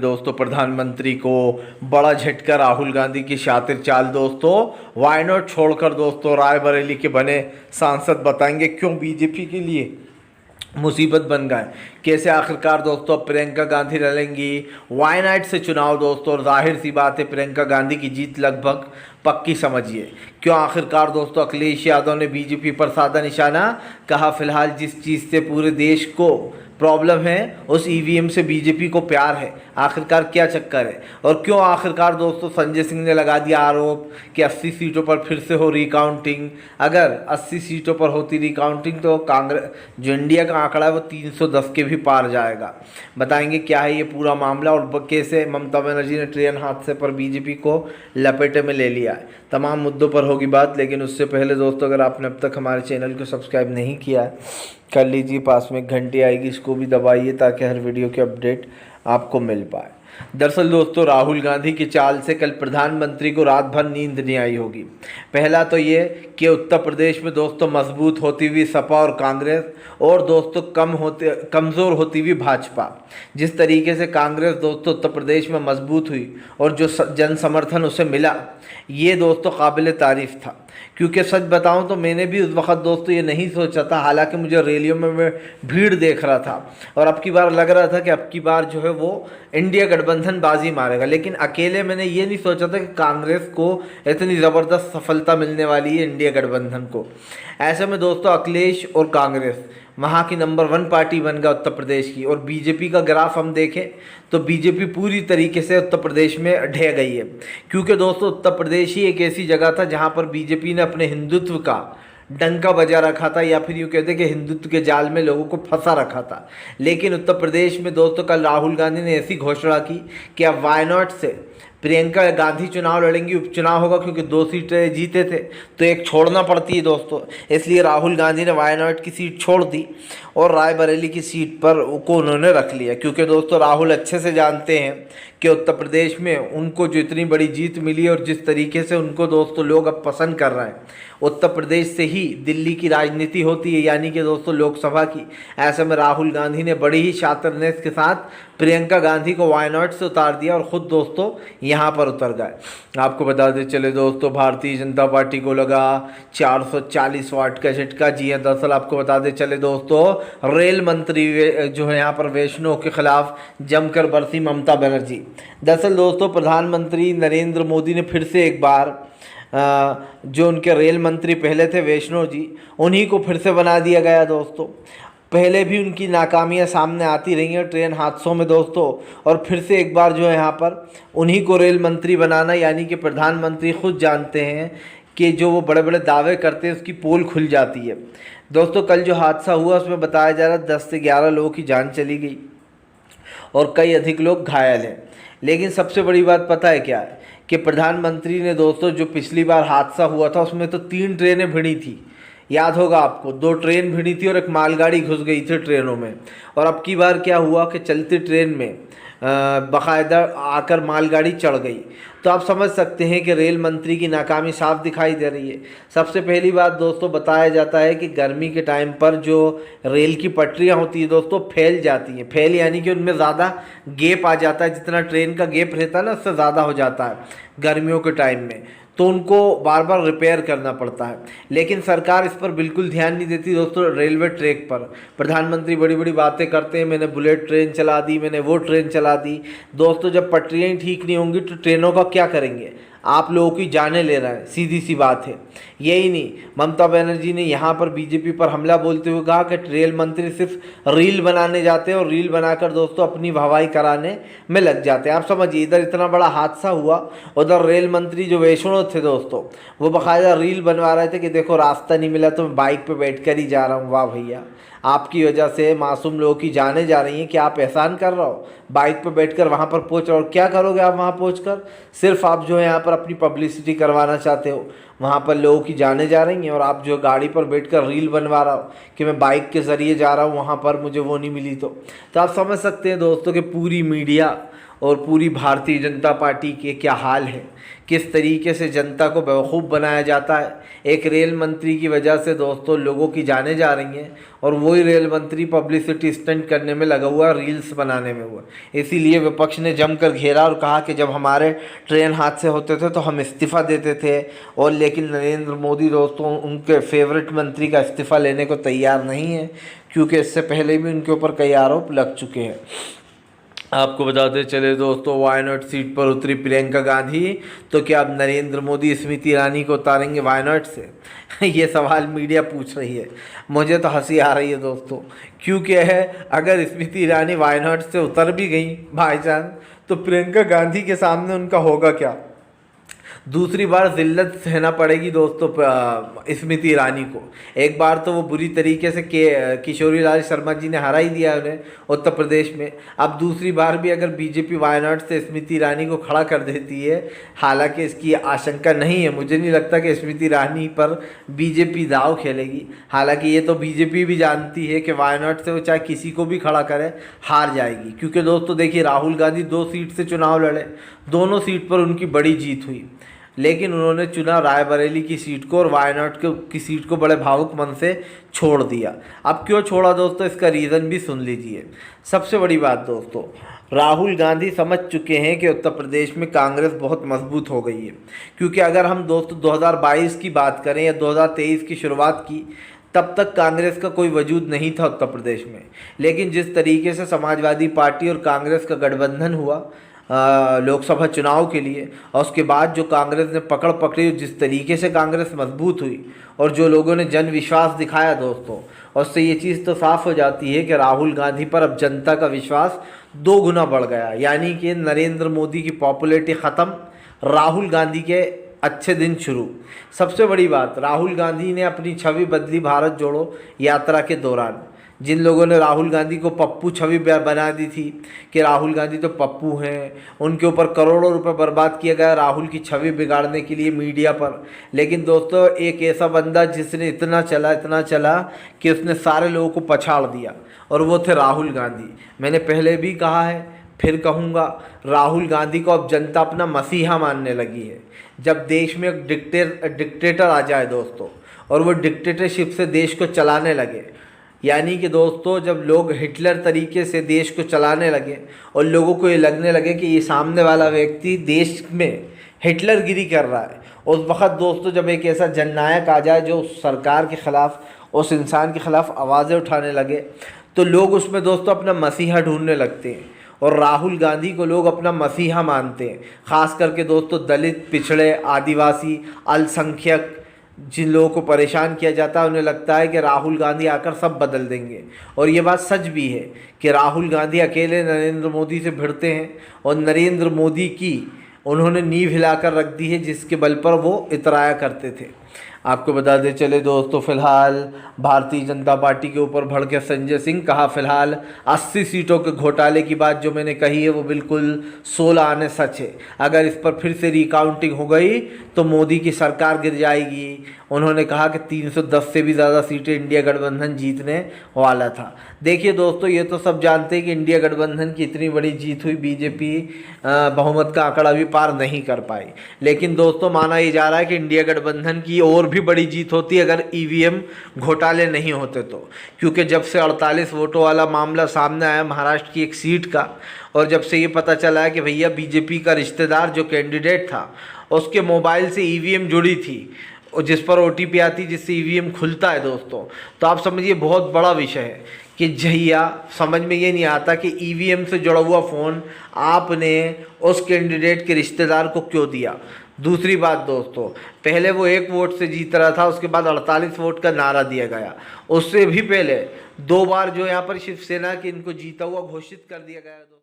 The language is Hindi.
दोस्तों प्रधानमंत्री को बड़ा झटका, राहुल गांधी की शातिर चाल दोस्तों। वायनाड छोड़कर दोस्तों रायबरेली के बने सांसद, बताएंगे क्यों बीजेपी के लिए मुसीबत बन गए। कैसे आखिरकार दोस्तों प्रियंका गांधी लड़ेंगी वायनाड से चुनाव दोस्तों, और जाहिर सी बात है प्रियंका गांधी की जीत लगभग पक्की समझिए। क्यों आखिरकार दोस्तों अखिलेश यादव ने बीजेपी पर साधा निशाना, कहा फिलहाल जिस चीज़ से पूरे देश को प्रॉब्लम है उस ईवीएम से बीजेपी को प्यार है। आखिरकार क्या चक्कर है, और क्यों आखिरकार दोस्तों संजय सिंह ने लगा दिया आरोप कि 80 सीटों पर फिर से हो रिकाउंटिंग। अगर 80 सीटों पर होती रिकाउंटिंग तो कांग्रेस जो इंडिया का आंकड़ा है वो 310 के भी पार जाएगा। बताएंगे क्या है ये पूरा मामला, और कैसे ममता बनर्जी ने ट्रेन हादसे पर बीजेपी को लपेटे में ले लिया है। तमाम मुद्दों पर होगी बात, लेकिन उससे पहले दोस्तों अगर आपने अब तक हमारे चैनल को सब्सक्राइब नहीं किया है कर लीजिए, पास में घंटी आएगी इसको भी दबाइए ताकि हर वीडियो की अपडेट आपको मिल पाए। दरअसल दोस्तों राहुल गांधी की चाल से कल प्रधानमंत्री को रात भर नींद नहीं आई होगी। पहला तो ये कि उत्तर प्रदेश में दोस्तों मजबूत होती हुई सपा और कांग्रेस, और दोस्तों कमज़ोर होती हुई भाजपा। जिस तरीके से कांग्रेस दोस्तों उत्तर प्रदेश में मजबूत हुई और जो जन समर्थन उसे मिला, ये दोस्तों काबिल तारीफ़ था। क्योंकि सच बताऊं तो मैंने भी उस वक्त दोस्तों ये नहीं सोचा था, हालांकि मुझे रैलियों में मैं भीड़ देख रहा था और अब की बार लग रहा था कि अब की बार जो है वो इंडिया गठबंधन बाजी मारेगा, लेकिन अकेले मैंने ये नहीं सोचा था कि कांग्रेस को इतनी ज़बरदस्त सफलता मिलने वाली है इंडिया गठबंधन को। ऐसे में दोस्तों अखिलेश और कांग्रेस वहाँ की नंबर 1 पार्टी बन गया उत्तर प्रदेश की, और बीजेपी का ग्राफ हम देखें तो बीजेपी पूरी तरीके से उत्तर प्रदेश में ढह गई है। क्योंकि दोस्तों उत्तर प्रदेश ही एक ऐसी जगह था जहाँ पर बीजेपी ने अपने हिंदुत्व का डंका बजा रखा था, या फिर यूँ कहते कि हिंदुत्व के जाल में लोगों को फंसा रखा था। लेकिन उत्तर प्रदेश में दोस्तों कल राहुल गांधी ने ऐसी घोषणा की कि अब वायनाड से प्रियंका गांधी चुनाव लड़ेंगी, उपचुनाव होगा, क्योंकि 2 सीटें जीते थे तो एक छोड़ना पड़ती है दोस्तों। इसलिए राहुल गांधी ने वायनाड की सीट छोड़ दी और रायबरेली की सीट पर को उन्होंने रख लिया। क्योंकि दोस्तों राहुल अच्छे से जानते हैं कि उत्तर प्रदेश में उनको जो इतनी बड़ी जीत मिली और जिस तरीके से उनको दोस्तों लोग अब पसंद कर रहे हैं, उत्तर प्रदेश से ही दिल्ली की राजनीति होती है, यानी कि दोस्तों लोकसभा की। ऐसे में राहुल गांधी ने बड़ी ही शातिरनेस के साथ प्रियंका गांधी को वायनाड से उतार दिया और ख़ुद दोस्तों यहाँ पर उतर गए। आपको बता दें चले दोस्तों भारतीय जनता पार्टी को लगा 440 वाट का झटका। जी हाँ, दरअसल आपको बता दें चले दोस्तों रेल मंत्री जो है यहाँ पर वैष्णो के खिलाफ जमकर बरसी ममता बनर्जी। दरअसल दोस्तों प्रधानमंत्री नरेंद्र मोदी ने फिर से एक बार जो उनके रेल मंत्री पहले थे वैष्णो जी, उन्हीं को फिर से बना दिया गया दोस्तों। पहले भी उनकी नाकामियां सामने आती रही हैं ट्रेन हादसों में दोस्तों, और फिर से एक बार जो है यहाँ पर उन्हीं को रेल मंत्री बनाना, यानी कि प्रधानमंत्री खुद जानते हैं कि जो वो बड़े बड़े दावे करते हैं उसकी पोल खुल जाती है। दोस्तों कल जो हादसा हुआ उसमें बताया जा रहा है 10 से 11 लोगों की जान चली गई और कई अधिक लोग घायल हैं। लेकिन सबसे बड़ी बात पता है क्या है कि प्रधानमंत्री ने दोस्तों जो पिछली बार हादसा हुआ था उसमें तो 3 ट्रेनें भिड़ी थी, याद होगा आपको, 2 ट्रेन भिड़ी थी और एक मालगाड़ी घुस गई थी ट्रेनों में। और अब की बार क्या हुआ कि चलती ट्रेन में बाकायदा आकर मालगाड़ी चढ़ गई। तो आप समझ सकते हैं कि रेल मंत्री की नाकामी साफ दिखाई दे रही है। सबसे पहली बात दोस्तों बताया जाता है कि गर्मी के टाइम पर जो रेल की पटरियां होती है दोस्तों फैल जाती हैं, फैल यानी कि उनमें ज़्यादा गैप आ जाता है, जितना ट्रेन का गैप रहता है ना उससे ज़्यादा हो जाता है गर्मियों के टाइम में, तो उनको बार बार रिपेयर करना पड़ता है। लेकिन सरकार इस पर बिल्कुल ध्यान नहीं देती दोस्तों। रेलवे ट्रैक पर प्रधानमंत्री बड़ी बड़ी बातें करते हैं, मैंने बुलेट ट्रेन चला दी, मैंने वो ट्रेन चला दी। दोस्तों जब पटरियाँ ही ठीक नहीं होंगी तो ट्रेनों का क्या करेंगे, आप लोगों की जानें ले रहा है, सीधी सी बात है। यही नहीं, ममता बनर्जी ने यहाँ पर बीजेपी पर हमला बोलते हुए कहा कि रेल मंत्री सिर्फ रील बनाने जाते हैं और रील बनाकर दोस्तों अपनी वाहवाही कराने में लग जाते हैं। आप समझिए इधर इतना बड़ा हादसा हुआ, उधर रेल मंत्री जो वैष्णो थे दोस्तों वो बाकायदा रील बनवा रहे थे कि देखो रास्ता नहीं मिला तो मैं बाइक पर बैठ कर ही जा रहा हूँ। वाह भैया, आपकी वजह से मासूम लोगों की जानें जा रही हैं कि आप एहसान कर रहे हो, बाइक पर बैठकर वहाँ पर पहुँच रहे हो। और क्या करोगे आप वहाँ पहुँचकर, सिर्फ आप जो है यहाँ पर अपनी पब्लिसिटी करवाना चाहते हो। वहाँ पर लोगों की जानें जा रही हैं और आप जो गाड़ी पर बैठकर रील बनवा रहा हो कि मैं बाइक के ज़रिए जा रहा हूँ वहाँ पर, मुझे वो नहीं मिली। तो आप समझ सकते हैं दोस्तों कि पूरी मीडिया और पूरी भारतीय जनता पार्टी के क्या हाल है, किस तरीके से जनता को बेवकूफ़ बनाया जाता है। एक रेल मंत्री की वजह से दोस्तों लोगों की जानें जा रही हैं और वही रेल मंत्री पब्लिसिटी स्टंट करने में लगा हुआ, रील्स बनाने में हुआ। इसीलिए विपक्ष ने जमकर घेरा और कहा कि जब हमारे ट्रेन हादसे होते थे तो हम इस्तीफ़ा देते थे, और लेकिन नरेंद्र मोदी दोस्तों उनके फेवरेट मंत्री का इस्तीफ़ा लेने को तैयार नहीं है, क्योंकि इससे पहले भी उनके ऊपर कई आरोप लग चुके हैं। आपको बताते चले दोस्तों, वायनाड सीट पर उतरी प्रियंका गांधी, तो क्या अब नरेंद्र मोदी स्मृति ईरानी को उतारेंगे वायनाड से? ये सवाल मीडिया पूछ रही है। मुझे तो हंसी आ रही है दोस्तों, क्योंकि अगर स्मृति ईरानी वायनाड से उतर भी गई भाईजान, तो प्रियंका गांधी के सामने उनका होगा क्या? दूसरी बार जिल्लत सहना पड़ेगी दोस्तों स्मृति ईरानी को। एक बार तो वो बुरी तरीके से किशोरी लाल शर्मा जी ने हरा ही दिया उन्हें उत्तर प्रदेश में। अब दूसरी बार भी अगर बीजेपी वायनाड से स्मृति ईरानी को खड़ा कर देती है, हालांकि इसकी आशंका नहीं है, मुझे नहीं लगता कि स्मृति ईरानी पर बीजेपी दाव खेलेगी। हालांकि ये तो बीजेपी भी जानती है कि वायनाड से वो चाहे किसी को भी खड़ा करे हार जाएगी, क्योंकि दोस्तों देखिए राहुल गांधी 2 सीट से चुनाव लड़े, दोनों सीट पर उनकी बड़ी जीत हुई, लेकिन उन्होंने चुना रायबरेली की सीट को और वायनाड की सीट को बड़े भावुक मन से छोड़ दिया। अब क्यों छोड़ा दोस्तों, इसका रीज़न भी सुन लीजिए। सबसे बड़ी बात दोस्तों, राहुल गांधी समझ चुके हैं कि उत्तर प्रदेश में कांग्रेस बहुत मजबूत हो गई है, क्योंकि अगर हम दोस्तों 2022 की बात करें या 2023 की शुरुआत की, तब तक कांग्रेस का कोई वजूद नहीं था उत्तर प्रदेश में। लेकिन जिस तरीके से समाजवादी पार्टी और कांग्रेस का गठबंधन हुआ लोकसभा चुनाव के लिए, और उसके बाद जो कांग्रेस ने पकड़ पकड़ी, जिस तरीके से कांग्रेस मजबूत हुई और जो लोगों ने जन विश्वास दिखाया दोस्तों, और उससे ये चीज़ तो साफ हो जाती है कि राहुल गांधी पर अब जनता का विश्वास 2 गुना बढ़ गया। यानी कि नरेंद्र मोदी की पॉपुलैरिटी ख़त्म, राहुल गांधी के अच्छे दिन शुरू। सबसे बड़ी बात, राहुल गांधी ने अपनी छवि बदली भारत जोड़ो यात्रा के दौरान। जिन लोगों ने राहुल गांधी को पप्पू छवि बना दी थी कि राहुल गांधी तो पप्पू हैं, उनके ऊपर करोड़ों रुपए बर्बाद किया गया राहुल की छवि बिगाड़ने के लिए मीडिया पर। लेकिन दोस्तों एक ऐसा बंदा जिसने इतना चला कि उसने सारे लोगों को पछाड़ दिया, और वो थे राहुल गांधी। मैंने पहले भी कहा है, फिर कहूँगा, राहुल गांधी को अब जनता अपना मसीहा मानने लगी है। जब देश में एक डिक्टेटर आ जाए दोस्तों, और वो डिक्टेटरशिप से देश को चलाने लगे, यानी कि दोस्तों जब लोग हिटलर तरीके से देश को चलाने लगे और लोगों को ये लगने लगे कि ये सामने वाला व्यक्ति देश में हिटलरगिरी कर रहा है, उस वक़्त दोस्तों जब एक ऐसा जननायक आ जाए जो उस सरकार के ख़िलाफ़, उस इंसान के ख़िलाफ़ आवाज़ें उठाने लगे, तो लोग उसमें दोस्तों अपना मसीहा ढूंढने लगते हैं। और राहुल गांधी को लोग अपना मसीहा मानते हैं, ख़ास करके दोस्तों दलित, पिछड़े, आदिवासी, अल्पसंख्यक, जिन लोगों को परेशान किया जाता है, उन्हें लगता है कि राहुल गांधी आकर सब बदल देंगे। और ये बात सच भी है कि राहुल गांधी अकेले नरेंद्र मोदी से भिड़ते हैं, और नरेंद्र मोदी की उन्होंने नींव हिलाकर रख दी है, जिसके बल पर वो इतराया करते थे। आपको बता दें चले दोस्तों, फिलहाल भारतीय जनता पार्टी के ऊपर भड़के संजय सिंह, कहा फिलहाल 80 सीटों के घोटाले की बात जो मैंने कही है वो बिल्कुल 16 आने सच है। अगर इस पर फिर से रिकाउंटिंग हो गई तो मोदी की सरकार गिर जाएगी। उन्होंने कहा कि 310 से भी ज़्यादा सीटें इंडिया गठबंधन जीतने वाला था। देखिए दोस्तों, ये तो सब जानते हैं कि इंडिया गठबंधन की इतनी बड़ी जीत हुई, बीजेपी बहुमत का आंकड़ा भी पार नहीं कर पाई। लेकिन दोस्तों माना ये जा रहा है कि इंडिया गठबंधन की और भी बड़ी जीत होती अगर ईवीएम घोटाले नहीं होते तो, क्योंकि जब से 48 वोटों वाला मामला सामने आया महाराष्ट्र की एक सीट का, और जब से ये पता चला है कि भैया बीजेपी का रिश्तेदार जो कैंडिडेट था उसके मोबाइल से ईवीएम जुड़ी थी, और जिस पर ओटीपी आती जिससे ईवीएम खुलता है दोस्तों, तो आप समझिए बहुत बड़ा विषय है कि जहिया समझ में ये नहीं आता कि ईवीएम से जुड़ा हुआ फ़ोन आपने उस कैंडिडेट के रिश्तेदार को क्यों दिया। दूसरी बात दोस्तों, पहले वो 1 वोट से जीत रहा था, उसके बाद 48 वोट का नारा दिया गया। उससे भी पहले 2 बार जो यहाँ पर शिवसेना के इनको जीता हुआ घोषित कर दिया गया।